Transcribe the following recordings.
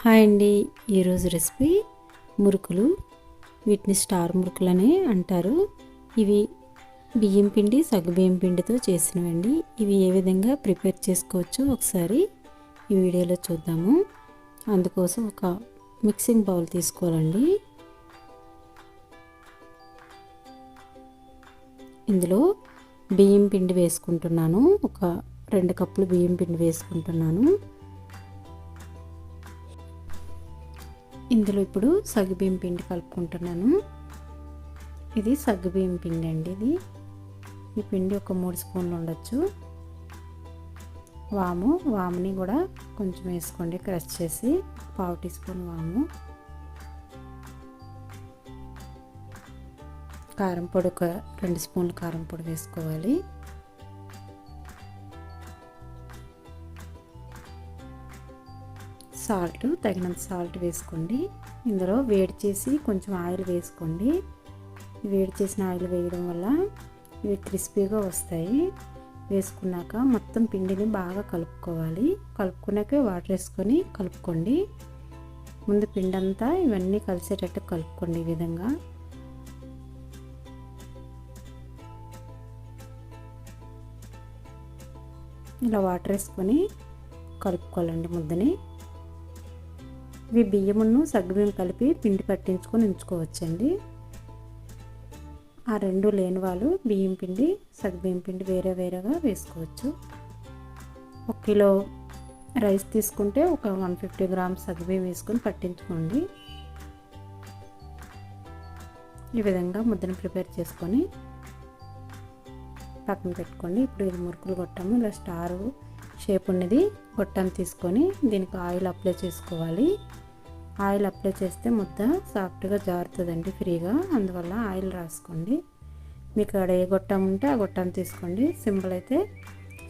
Hi అండి, ఈరోజు recipe మురుకులు. వీటిని స్టార్ మురుకులు అని అంటారు. ఇవి బియ్యం పిండి సగ్గుబియ్యం పిండితో చేసినవండి. ఇవి ఏ విధంగా ప్రిపేర్ చేసుకోవచ్చో ఒకసారి ఈ వీడియోలో చూద్దాము. అందుకోసం ఒక మిక్సింగ్ బౌల్ తీసుకోవాలండి. ఇందులో బియ్యం పిండి వేసుకుంటున్నాను. ఒక 2 కప్పులు బియ్యం పిండి వేసుకుంటున్నాను. ఇందులో ఇప్పుడు సగ్గుబియ్యం పిండి కలుపుకుంటున్నాను. ఇది సగ్గుబియ్యం పిండి అండి. ఈ పిండి ఒక 3 స్పూన్లు ఉండొచ్చు. వాముని కూడా కొంచెం వేసుకోండి, క్రష్ చేసి 1/2 టీ స్పూన్ వాము. కారం పొడి ఒక 2 స్పూన్లు కారం పొడి వేసుకోవాలి. సాల్ట్, తగినంత సాల్ట్ వేసుకోండి. ఇందులో వేడి చేసి కొంచెం ఆయిల్ వేసుకోండి. వేడి చేసిన ఆయిల్ వేయడం వల్ల ఇవి క్రిస్పీగా వస్తాయి. వేసుకున్నాక మొత్తం పిండిని బాగా కలుపుకోవాలి. కలుపుకున్నాక వాటర్ వేసుకొని కలుపుకోండి. ముందు పిండి అంతా ఇవన్నీ కలిసేటట్టు కలుపుకోండి. ఈ విధంగా ఇలా వాటర్ వేసుకొని కలుపుకోవాలండి ముద్దని. ఇవి బియ్యమును సగ్గుబియ్యం కలిపి పిండి పట్టించుకొని ఉంచుకోవచ్చండి. ఆ రెండు లేని వాళ్ళు బియ్యం పిండి సగ్గుబియ్యం పిండి వేరే వేరేగా వేసుకోవచ్చు. 1 కిలో రైస్ తీసుకుంటే ఒక 150 గ్రామ్స్ సగ్గుబియ్యం వేసుకొని పట్టించుకోండి. ఈ విధంగా ముద్దను ప్రిపేర్ చేసుకొని పక్కన పెట్టుకోండి. ఇప్పుడు ఇది మురుకులు గొట్టము. ఇలా స్టార్ షేప్ ఉన్నది గొట్టం తీసుకొని దీనికి ఆయిల్ అప్లై చేసుకోవాలి. ఆయిల్ అప్లై చేస్తే ముద్ద సాఫ్ట్గా జారుతుందండి ఫ్రీగా. అందువల్ల ఆయిల్ రాసుకోండి. మీకు అక్కడ ఏ గొట్టం ఉంటే ఆ గొట్టం తీసుకోండి. సింబల్ అయితే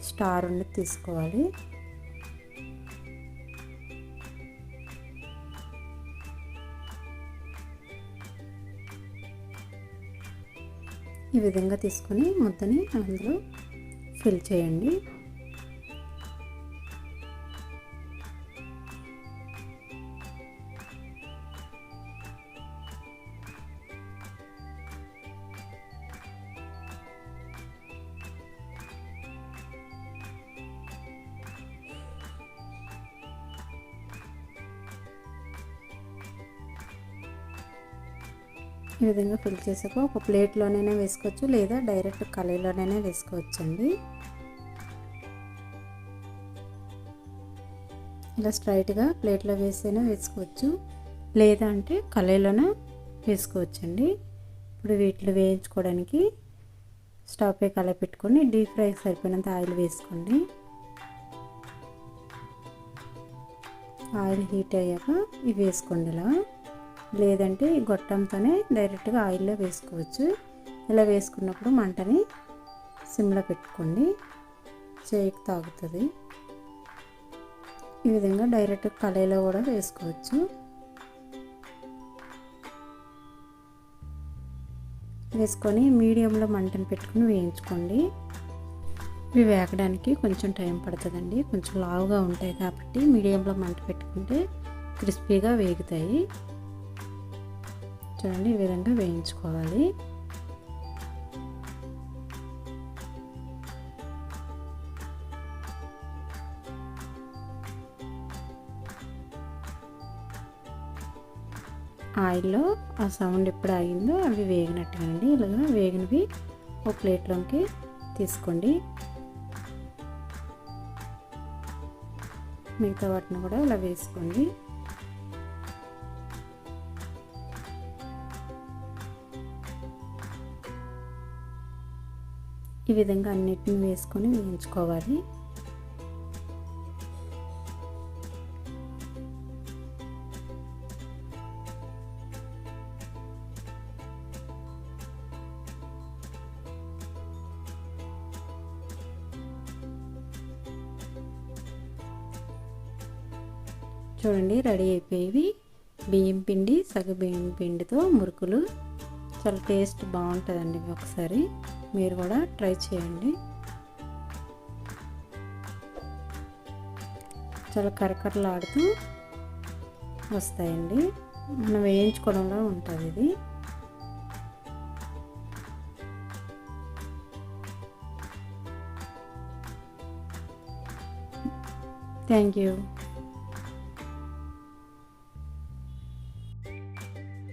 స్టార్ ఉన్నది తీసుకోవాలి. ఈ విధంగా తీసుకొని ముద్దని అందులో ఫిల్ చేయండి. ఈ విధంగా ఫిల్ చేసాక ఒక ప్లేట్లోనైనా వేసుకోవచ్చు, లేదా డైరెక్ట్ కళాయిలోనైనా వేసుకోవచ్చండి. ఇలా స్ట్రైట్గా ప్లేట్లో వేసైనా వేసుకోవచ్చు, లేదా అంటే కళాయిలోనే వేసుకోవచ్చండి. ఇప్పుడు వీటిని వేయించుకోవడానికి స్టవ్ పై కళాయి పెట్టుకొని డీప్ ఫ్రైకి సరిపోయినంత ఆయిల్ వేసుకోండి. ఆయిల్ హీట్ అయ్యాక ఇవి వేసుకోండి. ఇలా లేదంటే ఈ గొట్టంతోనే డైరెక్ట్గా ఆయిల్లో వేసుకోవచ్చు. ఇలా వేసుకున్నప్పుడు మంటని సిమ్లో పెట్టుకోండి, చేయికి తాగుతుంది. ఈ విధంగా డైరెక్ట్ కళాయిలో కూడా వేసుకోవచ్చు. వేసుకొని మీడియంలో మంటను పెట్టుకుని వేయించుకోండి. ఇవి వేగడానికి కొంచెం టైం పడుతుందండి. కొంచెం లావుగా ఉంటాయి కాబట్టి మీడియంలో మంట పెట్టుకుంటే క్రిస్పీగా వేగుతాయి. చూడండి, ఈ విధంగా వేయించుకోవాలి. ఆయిల్లో ఆ సౌండ్ ఎప్పుడు ఆగిందో అవి వేగినట్టుగా అండి. ఇలాగా వేగినవి ఒక ప్లేట్లోకి తీసుకోండి. మిగతా వాటిని కూడా ఇలా వేసుకోండి. ఈ విధంగా అన్నిటిని వేసుకొని వేయించుకోవాలి. చూడండి, రెడీ అయిపోయేవి బియ్యం పిండి సగ్గుబియ్యం పిండితో మురుకులు. చాలా టేస్ట్ బాగుంటుందండి. ఒకసారి మీరు కూడా ట్రై చేయండి. చాలా కరకరలాడుతూ వస్తాయండి. మనం వేయించుకోవడంలో ఉంటుంది ఇది. Thank you.